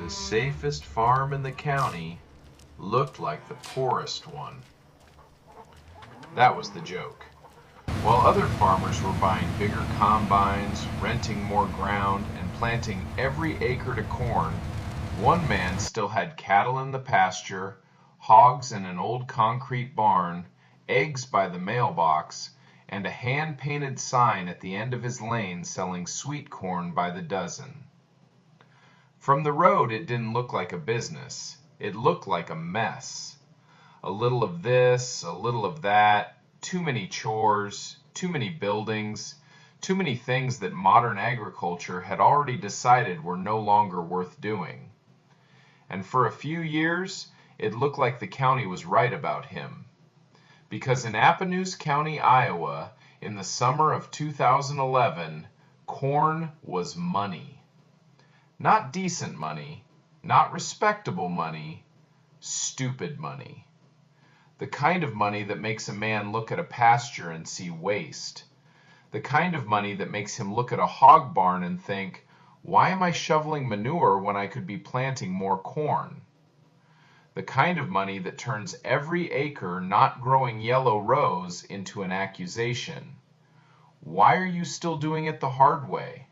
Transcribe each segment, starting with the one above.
The safest farm in the county looked like the poorest one. That was the joke. While other farmers were buying bigger combines, renting more ground, and planting every acre to corn, one man still had cattle in the pasture, hogs in an old concrete barn, eggs by the mailbox, and a hand-painted sign at the end of his lane selling sweet corn by the dozen. From the road, it didn't look like a business. It looked like a mess. A little of this, a little of that, too many chores, too many buildings, too many things that modern agriculture had already decided were no longer worth doing. And for a few years, it looked like the county was right about him. Because in Appanoose County, Iowa, in the summer of 2011, corn was money. Not decent money, not respectable money, stupid money. The kind of money that makes a man look at a pasture and see waste. The kind of money that makes him look at a hog barn and think, why am I shoveling manure when I could be planting more corn? The kind of money that turns every acre not growing yellow rose into an accusation. Why are you still doing it the hard way?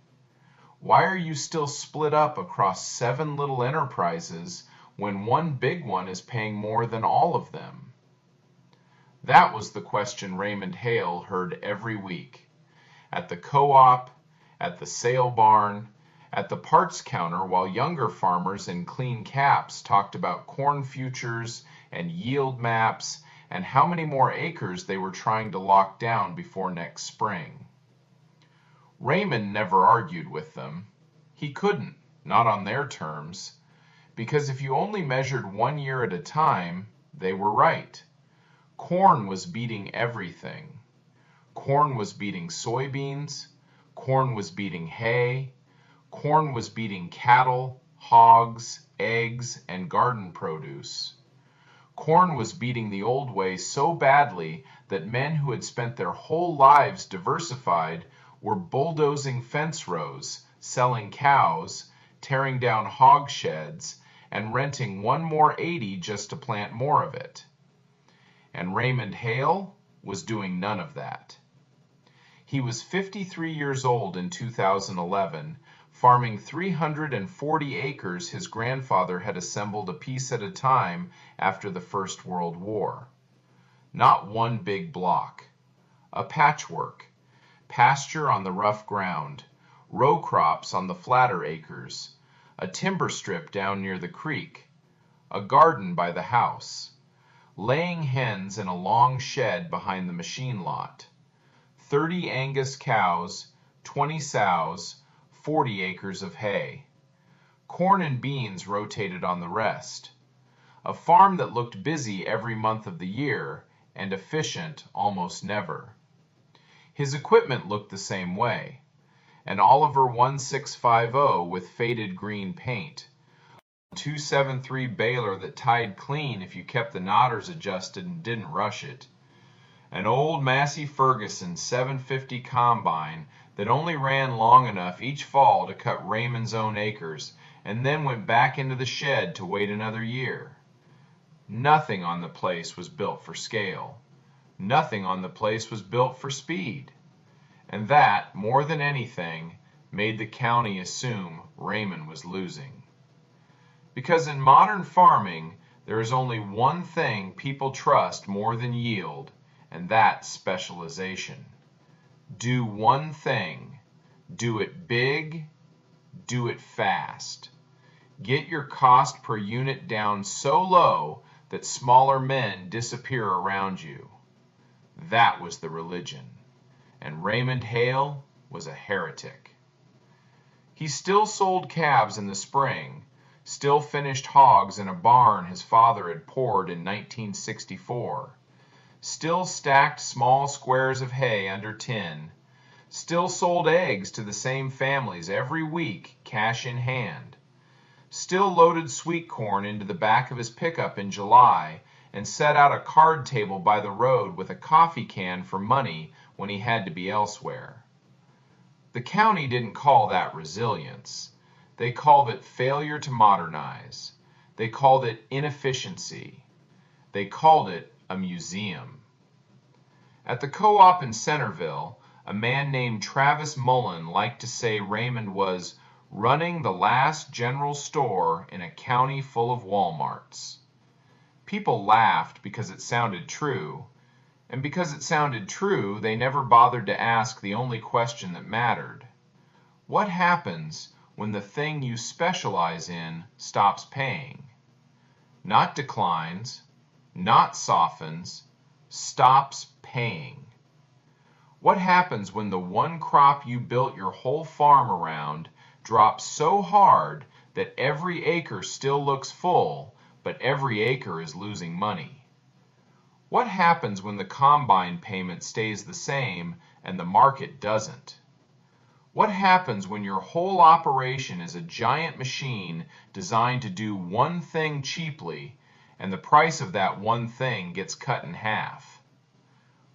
Why are you still split up across 7 little enterprises when one big one is paying more than all of them? That was the question Raymond Hale heard every week. At the co-op, at the sale barn, at the parts counter, while younger farmers in clean caps talked about corn futures and yield maps and how many more acres they were trying to lock down before next spring. Raymond never argued with them. He couldn't, not on their terms, because if you only measured 1 year at a time, they were right. Corn was beating everything. Corn was beating soybeans, corn was beating hay, corn was beating cattle, hogs, eggs, and garden produce. Corn was beating the old way so badly that men who had spent their whole lives diversified were bulldozing fence rows, selling cows, tearing down hog sheds, and renting one more 80 just to plant more of it. And Raymond Hale was doing none of that. He was 53 years old in 2011, farming 340 acres his grandfather had assembled a piece at a time after the First World War. Not one big block. A patchwork. Pasture on the rough ground, row crops on the flatter acres, a timber strip down near the creek, a garden by the house, laying hens in a long shed behind the machine lot, 30 Angus cows, 20 sows, 40 acres of hay. Corn and beans rotated on the rest. A farm that looked busy every month of the year and efficient almost never. His equipment looked the same way. An Oliver 1650 with faded green paint. A 273 baler that tied clean if you kept the knotters adjusted and didn't rush it. An old Massey Ferguson 750 combine that only ran long enough each fall to cut Raymond's own acres and then went back into the shed to wait another year. Nothing on the place was built for scale. Nothing on the place was built for speed. And that, more than anything, made the county assume Raymond was losing. Because in modern farming, there is only one thing people trust more than yield, and that's specialization. Do one thing. Do it big. Do it fast. Get your cost per unit down so low that smaller men disappear around you. That was the religion, and Raymond Hale was a heretic. He still sold calves in the spring, still finished hogs in a barn his father had poured in 1964, still stacked small squares of hay under tin, still sold eggs to the same families every week, cash in hand, still loaded sweet corn into the back of his pickup in July and set out a card table by the road with a coffee can for money when he had to be elsewhere. The county didn't call that resilience. They called it failure to modernize. They called it inefficiency. They called it a museum. At the co-op in Centerville, a man named Travis Mullen liked to say Raymond was running the last general store in a county full of Walmarts. People laughed because it sounded true, and because it sounded true, they never bothered to ask the only question that mattered. What happens when the thing you specialize in stops paying? Not declines, not softens, stops paying. What happens when the one crop you built your whole farm around drops so hard that every acre still looks full, but every acre is losing money? What happens when the combine payment stays the same and the market doesn't? What happens when your whole operation is a giant machine designed to do one thing cheaply, and the price of that one thing gets cut in half?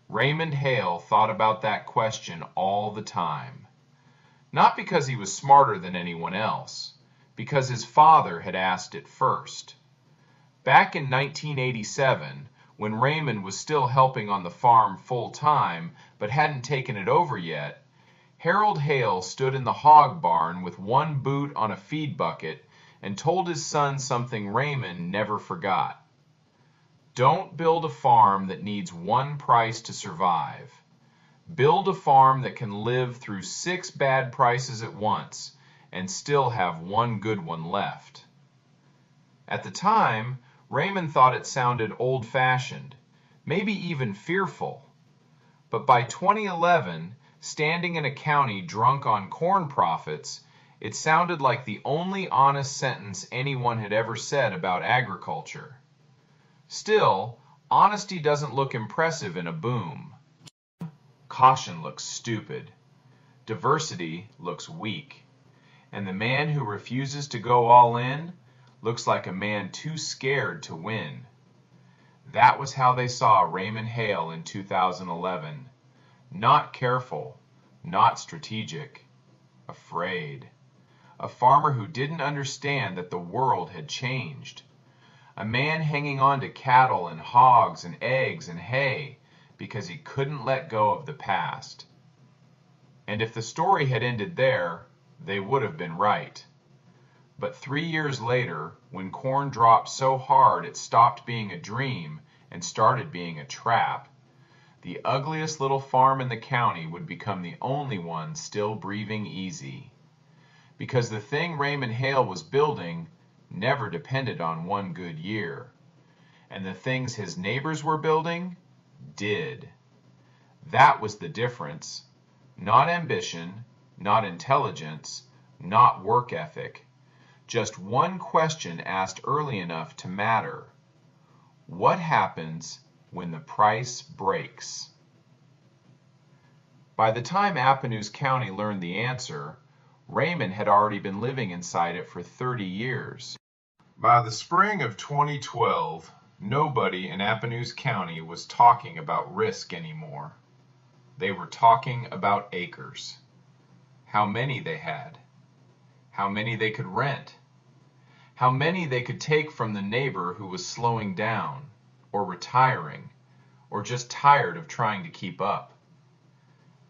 Raymond Hale thought about that question all the time. Not because he was smarter than anyone else, because his father had asked it first. Back in 1987, when Raymond was still helping on the farm full-time but hadn't taken it over yet, Harold Hale stood in the hog barn with one boot on a feed bucket and told his son something Raymond never forgot. Don't build a farm that needs one price to survive. Build a farm that can live through 6 bad prices at once and still have one good one left. At the time, Raymond thought it sounded old-fashioned, maybe even fearful. But by 2011, standing in a county drunk on corn profits, it sounded like the only honest sentence anyone had ever said about agriculture. Still, honesty doesn't look impressive in a boom. Caution looks stupid. Diversity looks weak. And the man who refuses to go all in looks like a man too scared to win. That was how they saw Raymond Hale in 2011. Not careful, not strategic, afraid. A farmer who didn't understand that the world had changed. A man hanging on to cattle and hogs and eggs and hay because he couldn't let go of the past. And if the story had ended there, they would have been right. But 3 years later, when corn dropped so hard it stopped being a dream and started being a trap, the ugliest little farm in the county would become the only one still breathing easy. Because the thing Raymond Hale was building never depended on one good year. And the things his neighbors were building did. That was the difference. Not ambition, not intelligence, not work ethic. Just one question asked early enough to matter. What happens when the price breaks? By the time Appanoose County learned the answer, Raymond had already been living inside it for 30 years. By the spring of 2012, nobody in Appanoose County was talking about risk anymore. They were talking about acres. How many they had. How many they could rent. How many they could take from the neighbor who was slowing down, or retiring, or just tired of trying to keep up.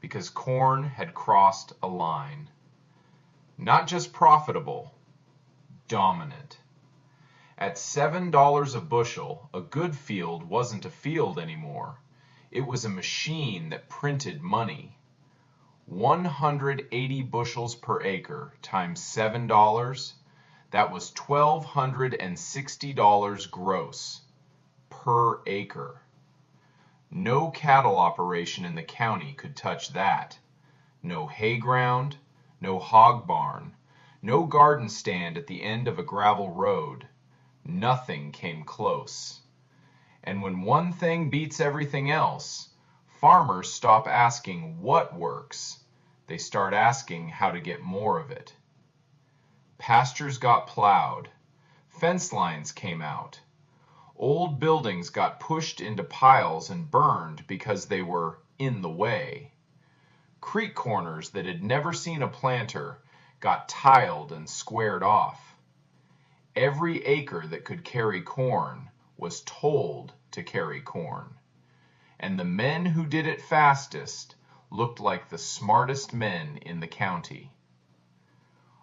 Because corn had crossed a line. Not just profitable, dominant. At $7 a bushel, a good field wasn't a field anymore. It was a machine that printed money. 180 bushels per acre times $7, that was $1,260 gross per acre. No cattle operation in the county could touch that. No hay ground, no hog barn, no garden stand at the end of a gravel road. Nothing came close. And when one thing beats everything else, farmers stop asking what works. They start asking how to get more of it. Pastures got plowed. Fence lines came out. Old buildings got pushed into piles and burned because they were in the way. Creek corners that had never seen a planter got tiled and squared off. Every acre that could carry corn was told to carry corn, and the men who did it fastest looked like the smartest men in the county.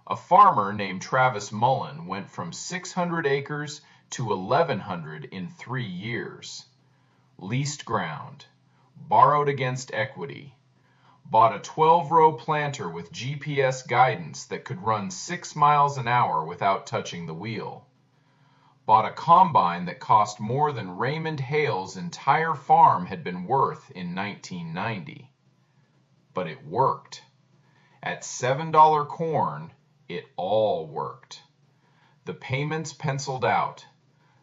A farmer named Travis Mullen went from 600 acres to 1,100 in 3 years. Leased ground, borrowed against equity, bought a 12-row planter with GPS guidance that could run 6 miles an hour without touching the wheel, bought a combine that cost more than Raymond Hale's entire farm had been worth in 1990. But it worked. At $7 corn, it all worked. The payments penciled out,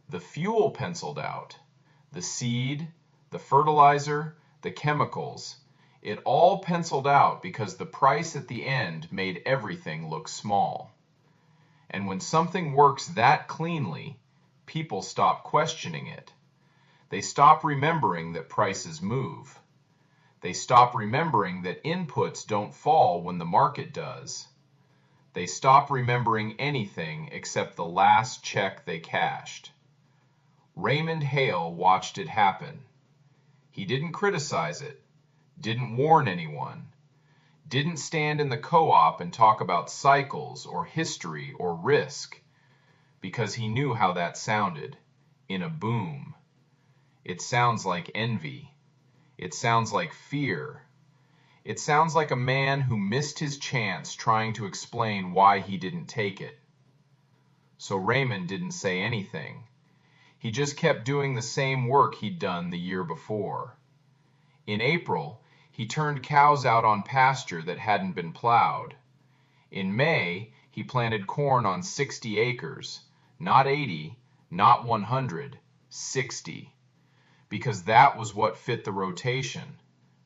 the fuel penciled out, the seed, the fertilizer, the chemicals, it all penciled out because the price at the end made everything look small. And when something works that cleanly, people stop questioning it. They stop remembering that prices move. They stop remembering that inputs don't fall when the market does. They stop remembering anything except the last check they cashed. Raymond Hale watched it happen. He didn't criticize it, didn't warn anyone, didn't stand in the co-op and talk about cycles or history or risk, because he knew how that sounded, in a boom. It sounds like envy. It sounds like fear. It sounds like a man who missed his chance trying to explain why he didn't take it. So Raymond didn't say anything. He just kept doing the same work he'd done the year before. In April, he turned cows out on pasture that hadn't been plowed. In May, he planted corn on 60 acres, not 80, not 100, 60. Because that was what fit the rotation,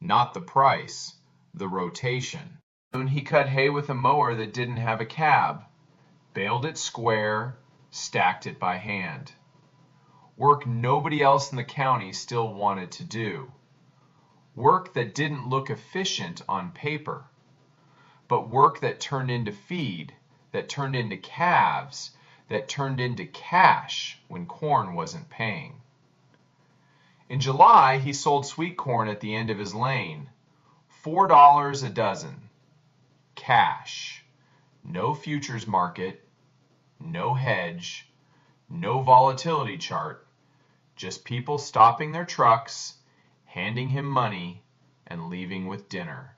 not the price, the rotation. Soon he cut hay with a mower that didn't have a cab, baled it square, stacked it by hand. Work nobody else in the county still wanted to do. Work that didn't look efficient on paper, but work that turned into feed, that turned into calves, that turned into cash when corn wasn't paying. In July, he sold sweet corn at the end of his lane, $4 a dozen. Cash. No futures market, no hedge, no volatility chart, just people stopping their trucks, handing him money, and leaving with dinner.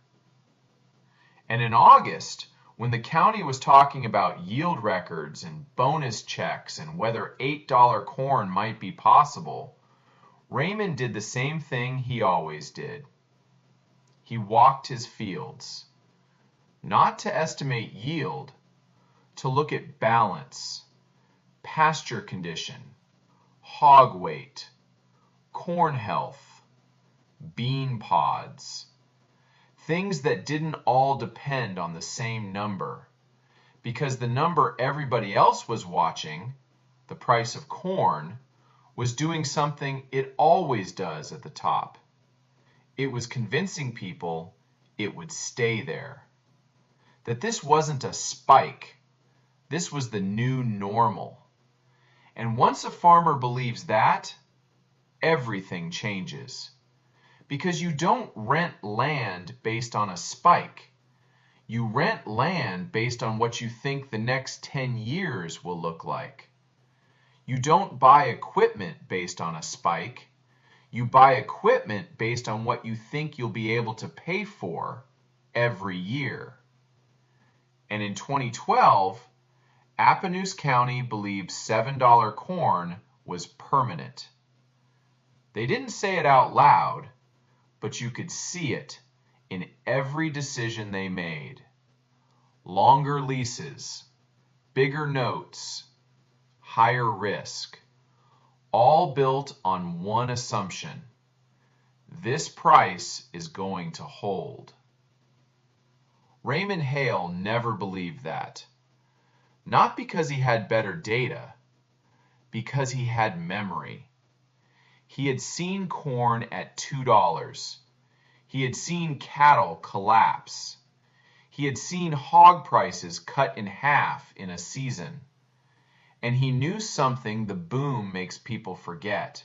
And in August, when the county was talking about yield records and bonus checks and whether $8 corn might be possible, Raymond did the same thing he always did. He walked his fields, not to estimate yield, to look at balance, pasture condition, hog weight, corn health, bean pods, things that didn't all depend on the same number, because the number everybody else was watching, the price of corn, was doing something it always does at the top. It was convincing people it would stay there. That this wasn't a spike. This was the new normal. And once a farmer believes that, everything changes. Because you don't rent land based on a spike. You rent land based on what you think the next 10 years will look like. You don't buy equipment based on a spike. You buy equipment based on what you think you'll be able to pay for every year. And in 2012, Appanoose County believed $7 corn was permanent. They didn't say it out loud, but you could see it in every decision they made. Longer leases, bigger notes, higher risk, all built on one assumption: this price is going to hold. Raymond Hale never believed that. Not because he had better data, because he had memory. He had seen corn at $2. He had seen cattle collapse. He had seen hog prices cut in half in a season. And he knew something the boom makes people forget.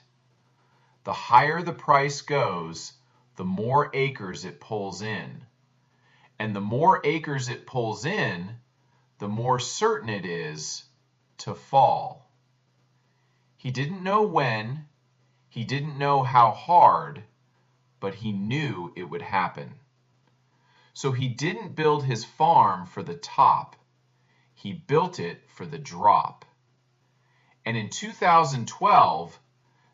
The higher the price goes, the more acres it pulls in. And the more acres it pulls in, the more certain it is to fall. He didn't know when, he didn't know how hard, but he knew it would happen. So he didn't build his farm for the top, he built it for the drop. And in 2012,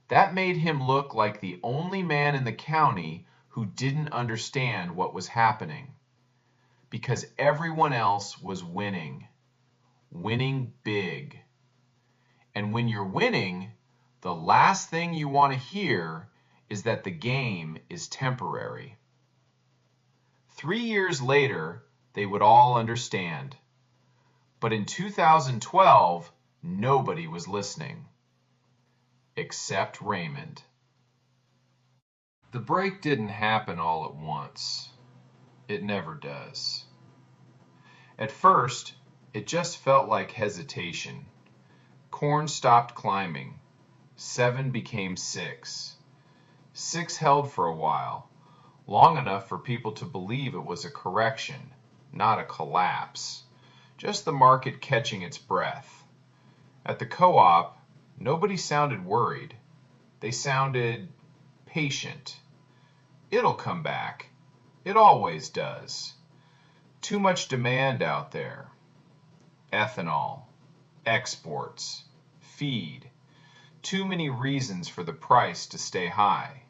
that made him look like the only man in the county who didn't understand what was happening. Because everyone else was winning. Winning big. And when you're winning, the last thing you want to hear is that the game is temporary. 3 years later, they would all understand. But in 2012, nobody was listening. Except Raymond. The break didn't happen all at once. It never does. At first, it just felt like hesitation. Corn stopped climbing. 7 became 6. 6 held for a while, long enough for people to believe it was a correction, not a collapse. Just the market catching its breath. At the co-op, nobody sounded worried. They sounded patient. It'll come back. It always does. Too much demand out there. Ethanol, exports, feed. Too many reasons for the price to stay high.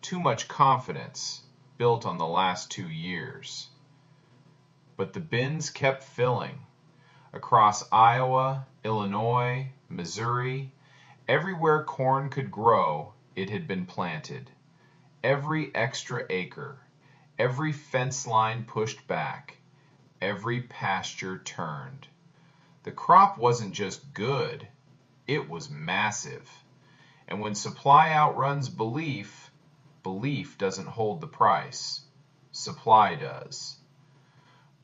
Too much confidence built on the last 2 years. But the bins kept filling. Across Iowa, Illinois, Missouri, everywhere corn could grow, it had been planted. Every extra acre, every fence line pushed back, every pasture turned. The crop wasn't just good, it was massive. And when supply outruns belief, belief doesn't hold the price. Supply does.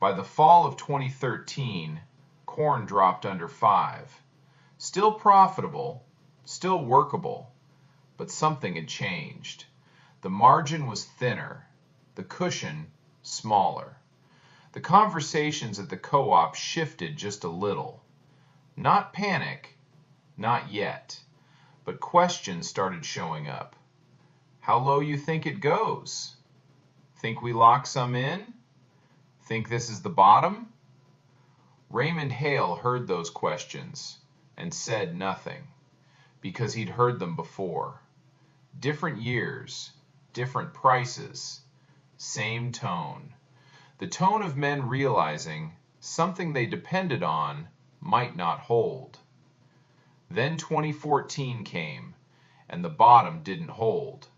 By the fall of 2013, corn dropped under 5. Still profitable, still workable, but something had changed. The margin was thinner, the cushion smaller. The conversations at the co-op shifted just a little. Not panic, not yet, but questions started showing up. How low you think it goes? Think we lock some in? Think this is the bottom? Raymond Hale heard those questions and said nothing, because he'd heard them before. Different years, different prices, same tone. The tone of men realizing something they depended on might not hold. Then 2014 came, and the bottom didn't hold.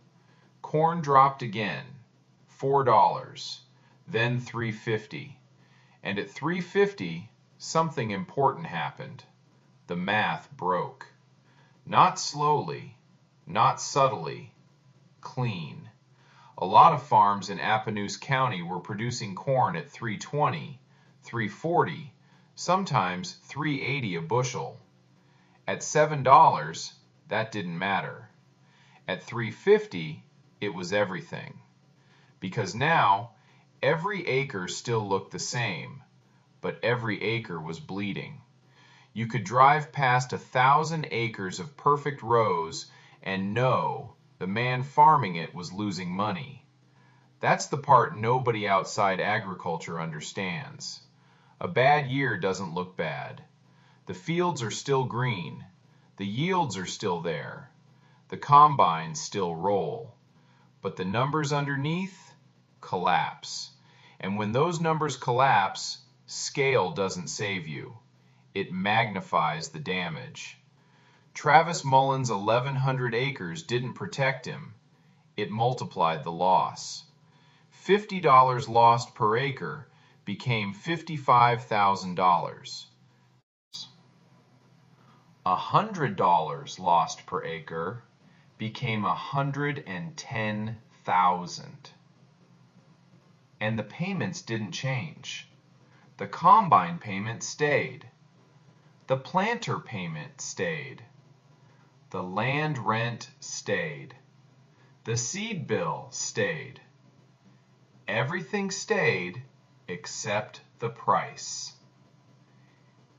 Corn dropped again, $4, then $3.50. And at $3.50, something important happened. The math broke. Not slowly, not subtly, clean. A lot of farms in Appanoose County were producing corn at $3.20, $3.40, sometimes $3.80 a bushel. At $7, that didn't matter. At $3.50, it was everything. Because now, every acre still looked the same, but every acre was bleeding. You could drive past 1,000 acres of perfect rows and know the man farming it was losing money. That's the part nobody outside agriculture understands. A bad year doesn't look bad. The fields are still green. The yields are still there. The combines still roll. But the numbers underneath collapse. And when those numbers collapse, scale doesn't save you. It magnifies the damage. Travis Mullen's 1,100 acres didn't protect him. It multiplied the loss. $50 lost per acre became $55,000. $100 lost per acre became $110,000. and the payments didn't change. The combine payment stayed. The planter payment stayed. The land rent stayed. The seed bill stayed. Everything stayed except the price.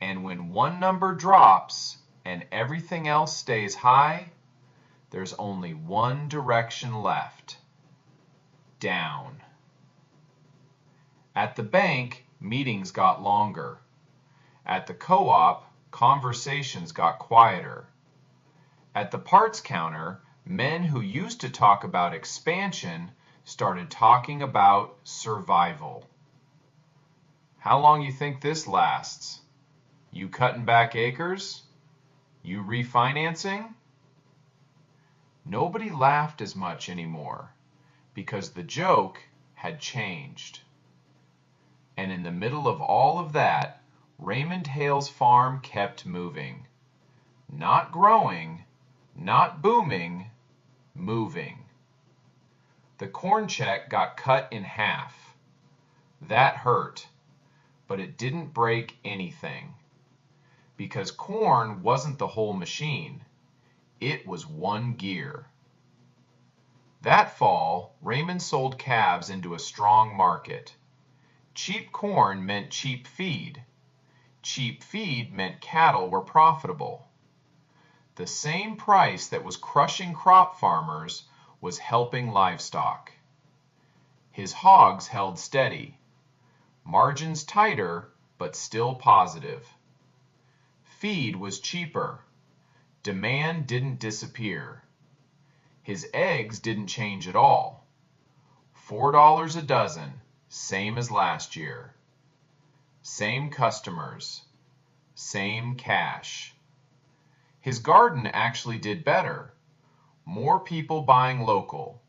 And when one number drops and everything else stays high, there's only one direction left: down. At the bank, meetings got longer. At the co-op, conversations got quieter. At the parts counter, men who used to talk about expansion started talking about survival. How long you think this lasts? You cutting back acres? You refinancing? Nobody laughed as much anymore because the joke had changed. And in the middle of all of that, Raymond Hale's farm kept moving. Not growing, not booming, moving. The corn check got cut in half. That hurt, but it didn't break anything. Because corn wasn't the whole machine. It was one gear. That fall, Raymond sold calves into a strong market. Cheap corn meant cheap feed. Cheap feed meant cattle were profitable. The same price that was crushing crop farmers was helping livestock. His hogs held steady. Margins tighter, but still positive. Feed was cheaper. Demand didn't disappear. His eggs didn't change at all. $4 a dozen, same as last year. Same customers. Same cash. His garden actually did better. More people buying local.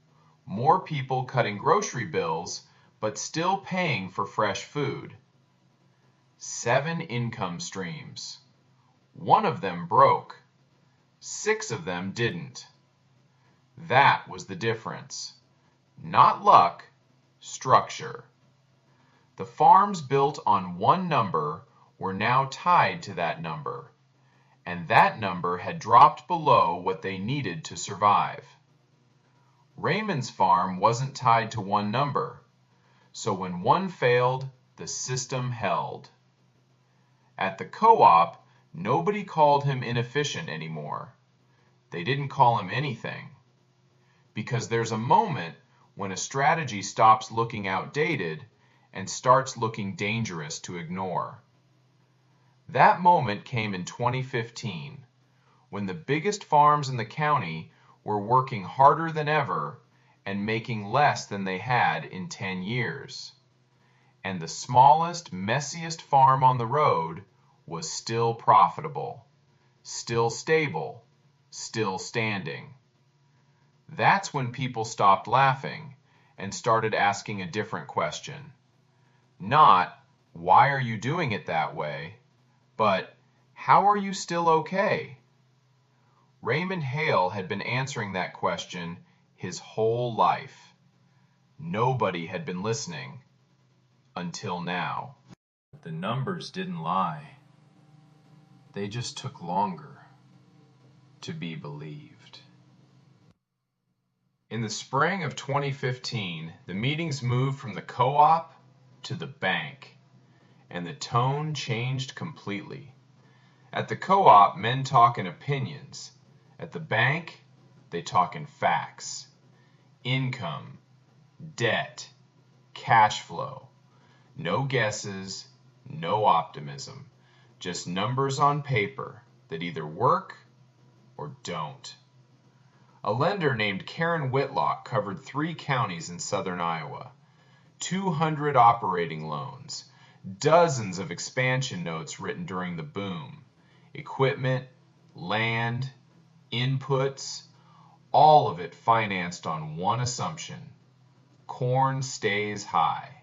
More people cutting grocery bills, but still paying for fresh food. 7 income streams. 1 of them broke. 6 of them didn't. That was the difference. Not luck, structure. The farms built on one number were now tied to that number, and that number had dropped below what they needed to survive. Raymond's farm wasn't tied to one number, so when one failed, the system held. At the co-op, nobody called him inefficient anymore. They didn't call him anything. Because there's a moment when a strategy stops looking outdated and starts looking dangerous to ignore. That moment came in 2015, when the biggest farms in the county were working harder than ever and making less than they had in 10 years. And the smallest, messiest farm on the road was still profitable, still stable, still standing. That's when people stopped laughing and started asking a different question. Not, why are you doing it that way? But, how are you still okay? Raymond Hale had been answering that question his whole life. Nobody had been listening until now. The numbers didn't lie. They just took longer to be believed. In the spring of 2015, the meetings moved from the co-op to the bank, and the tone changed completely. At the co-op, men talk in opinions. At the bank, they talk in facts. Income, debt, cash flow. No guesses, no optimism. Just numbers on paper that either work or don't. A lender named Karen Whitlock covered 3 counties in southern Iowa. 200 operating loans, dozens of expansion notes written during the boom, equipment, land, inputs, all of it financed on one assumption: corn stays high.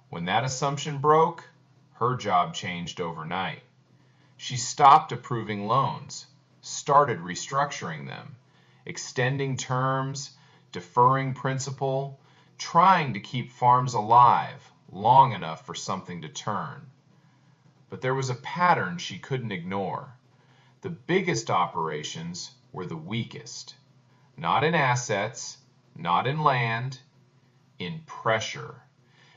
When that assumption broke, her job changed overnight. She stopped approving loans, started restructuring them, extending terms, deferring principal, trying to keep farms alive long enough for something to turn. But there was a pattern she couldn't ignore. The biggest operations were the weakest. Not in assets, not in land, in pressure.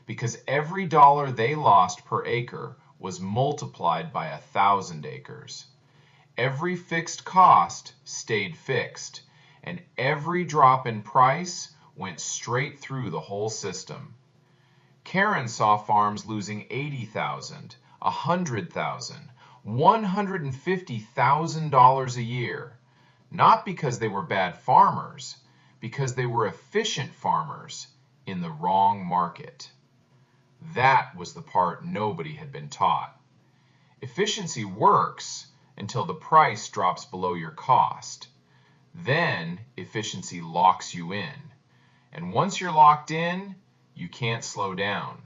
Because every dollar they lost per acre was multiplied by 1,000 acres. Every fixed cost stayed fixed, and every drop in price went straight through the whole system. Karen saw farms losing $80,000, $100,000, $150,000 a year, not because they were bad farmers, because they were efficient farmers in the wrong market. That was the part nobody had been taught. Efficiency works until the price drops below your cost. Then efficiency locks you in. And once you're locked in, you can't slow down.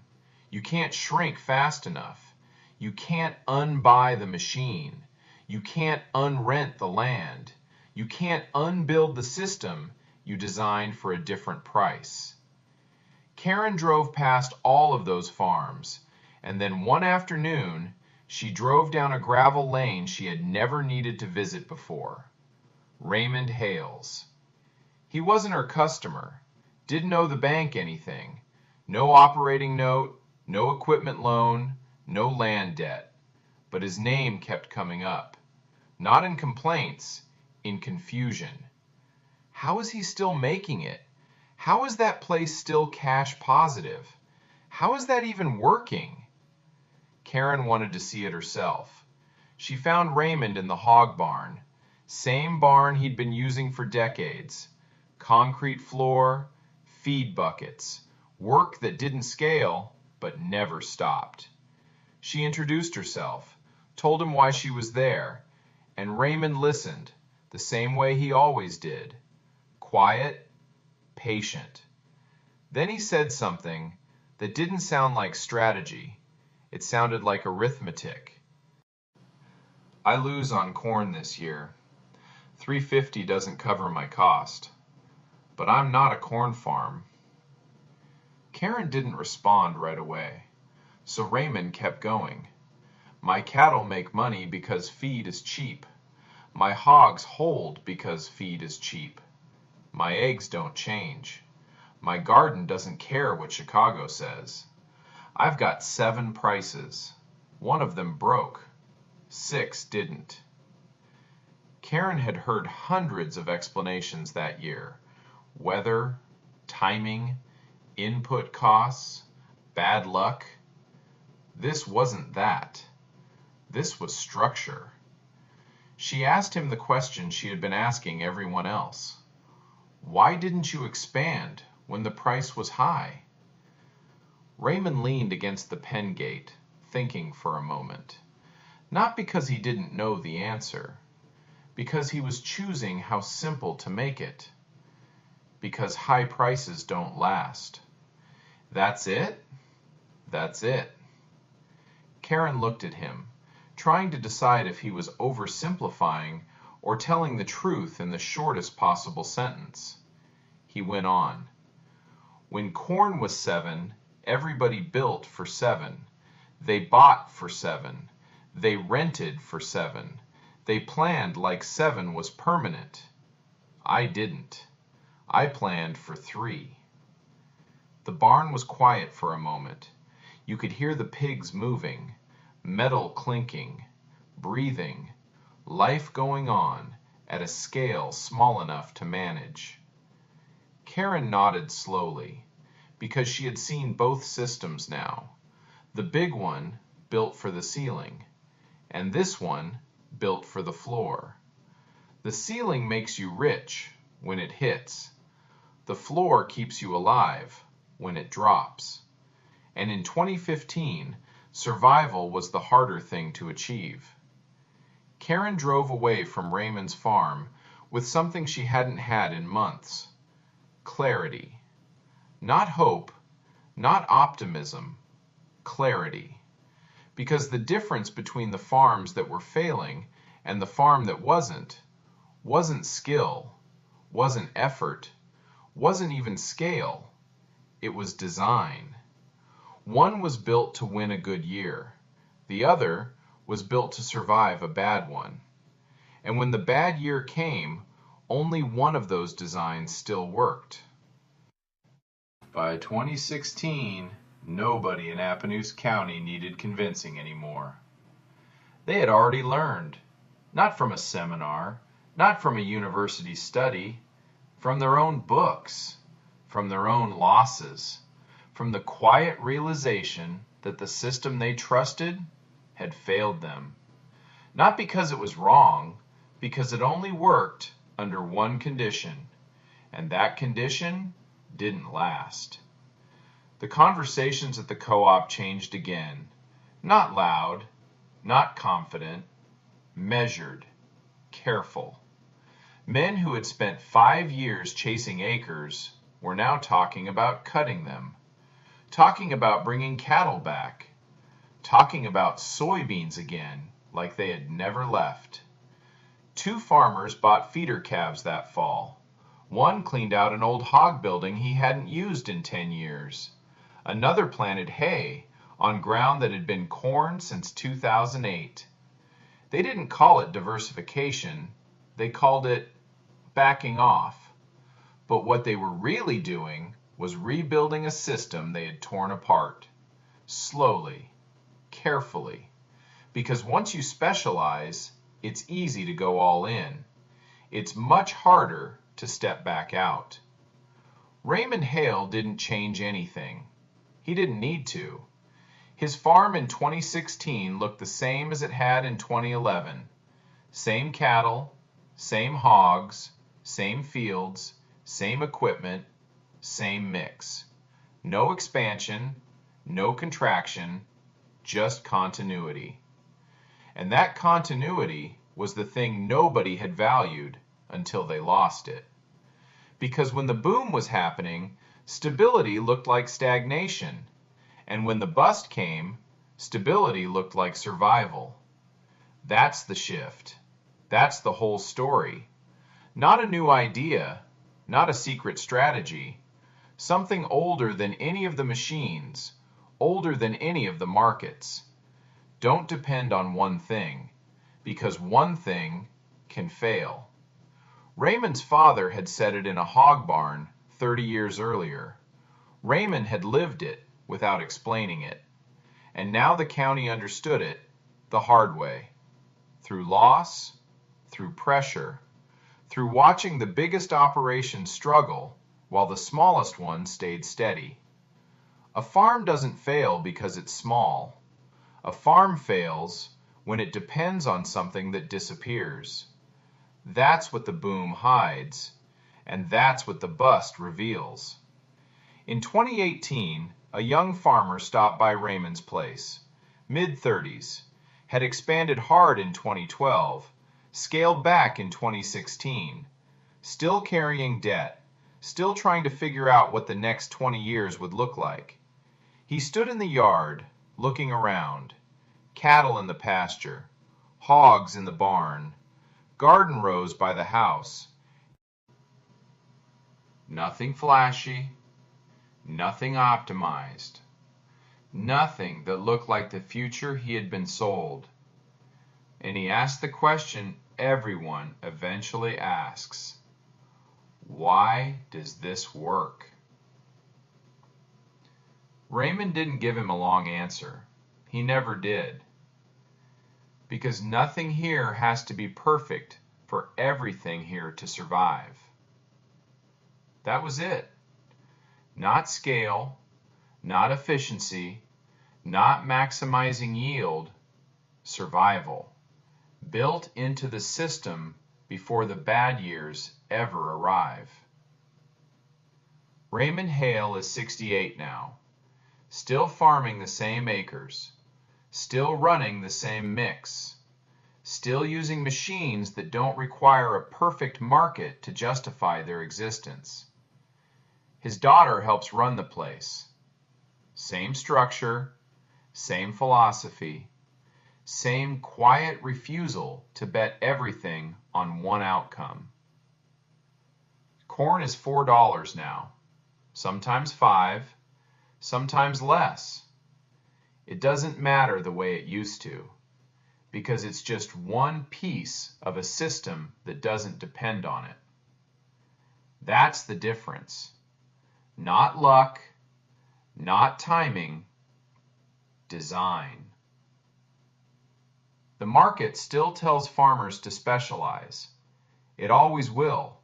You can't shrink fast enough. You can't unbuy the machine. You can't unrent the land. You can't unbuild the system you designed for a different price. Karen drove past all of those farms, and then one afternoon, she drove down a gravel lane she had never needed to visit before. Raymond Hales. He wasn't her customer, didn't owe the bank anything, no operating note, no equipment loan, no land debt, but his name kept coming up. Not in complaints, in confusion. How is he still making it? How is that place still cash positive? How is that even working? Karen wanted to see it herself. She found Raymond in the hog barn, same barn he'd been using for decades. Concrete floor, feed buckets, work that didn't scale but never stopped. She introduced herself, told him why she was there, and Raymond listened the same way he always did. Quiet, patient. Then he said something that didn't sound like strategy. It sounded like arithmetic. I lose on corn this year. $350 doesn't cover my cost. But I'm not a corn farm. Karen didn't respond right away, so Raymond kept going. My cattle make money because feed is cheap. My hogs hold because feed is cheap. My eggs don't change. My garden doesn't care what Chicago says. I've got 7 prices. One of them broke. 6 didn't. Karen had heard hundreds of explanations that year. Weather, timing, input costs, bad luck. This wasn't that. This was structure. She asked him the question she had been asking everyone else. Why didn't you expand when the price was high? Raymond leaned against the pen gate, thinking for a moment. Not because he didn't know the answer, because he was choosing how simple to make it. Because high prices don't last. That's it? That's it. Karen looked at him, trying to decide if he was oversimplifying or telling the truth in the shortest possible sentence. He went on. When corn was 7, everybody built for 7. They bought for 7. They rented for 7. They planned like 7 was permanent. I didn't. I planned for 3. The barn was quiet for a moment. You could hear the pigs moving, metal clinking, breathing, life going on at a scale small enough to manage. Karen nodded slowly, because she had seen both systems now. The big one built for the ceiling, and this one built for the floor. The ceiling makes you rich when it hits. The floor keeps you alive when it drops. And in 2015, survival was the harder thing to achieve. Karen drove away from Raymond's farm with something she hadn't had in months. Clarity. Not hope, not optimism, clarity. Because the difference between the farms that were failing and the farm that wasn't skill, wasn't effort, wasn't even scale. It was design. One was built to win a good year. The other was built to survive a bad one. And when the bad year came, only one of those designs still worked. By 2016, nobody in Appanoose County needed convincing anymore. They had already learned, not from a seminar, not from a university study, from their own books, from their own losses, from the quiet realization that the system they trusted had failed them. Not because it was wrong, because it only worked under one condition, and that condition didn't last. The conversations at the co-op changed again. Not loud, not confident, measured, careful. Men who had spent 5 years chasing acres were now talking about cutting them, talking about bringing cattle back, talking about soybeans again like they had never left. 2 farmers bought feeder calves that fall. One cleaned out an old hog building he hadn't used in 10 years. Another planted hay on ground that had been corn since 2008. They didn't call it diversification, they called it backing off. But what they were really doing was rebuilding a system they had torn apart. Slowly, carefully. Because once you specialize, it's easy to go all in. It's much harder to step back out. Raymond Hale didn't change anything. He didn't need to. His farm in 2016 looked the same as it had in 2011. Same cattle, same hogs, same fields, same equipment, same mix. No expansion, no contraction, just continuity. And that continuity was the thing nobody had valued until they lost it. Because when the boom was happening, stability looked like stagnation. And when the bust came, stability looked like survival. That's the shift. That's the whole story. Not a new idea, not a secret strategy. Something older than any of the machines, older than any of the markets. Don't depend on one thing, because one thing can fail. Raymond's father had said it in a hog barn 30 years earlier. Raymond had lived it without explaining it. And now the county understood it the hard way. Through loss, through pressure, through watching the biggest operations struggle while the smallest one stayed steady. A farm doesn't fail because it's small. A farm fails when it depends on something that disappears. That's what the boom hides, and that's what the bust reveals. In 2018, a young farmer stopped by Raymond's place, mid-30s, had expanded hard in 2012, scaled back in 2016, still carrying debt, still trying to figure out what the next 20 years would look like. He stood in the yard, looking around, cattle in the pasture, hogs in the barn, garden rows by the house. Nothing flashy, nothing optimized, nothing that looked like the future he had been sold. And he asked the question everyone eventually asks: why does this work? Raymond didn't give him a long answer. He never did. Because nothing here has to be perfect for everything here to survive. That was it. Not scale, not efficiency, not maximizing yield, survival. Built into the system before the bad years ever arrive. Raymond Hale is 68 now, still farming the same acres, still running the same mix, still using machines that don't require a perfect market to justify their existence. His daughter helps run the place. Same structure, same philosophy, same quiet refusal to bet everything on one outcome. Corn is $4 now, sometimes $5, sometimes less. It doesn't matter the way it used to, because it's just one piece of a system that doesn't depend on it. That's the difference. Not luck, not timing, design. The market still tells farmers to specialize. It always will,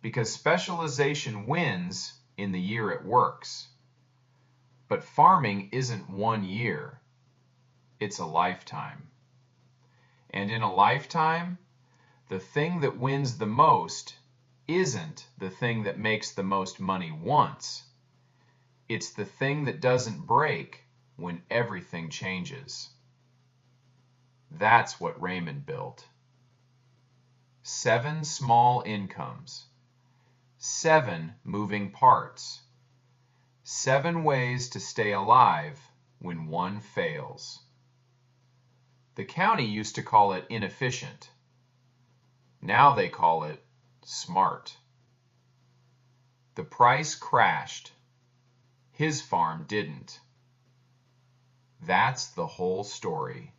because specialization wins in the year it works. But farming isn't 1 year, it's a lifetime. And in a lifetime, the thing that wins the most isn't the thing that makes the most money once. It's the thing that doesn't break when everything changes. That's what Raymond built. 7 small incomes, 7 moving parts, 7 ways to stay alive when one fails. The county used to call it inefficient. Now they call it smart. The price crashed. His farm didn't. That's the whole story.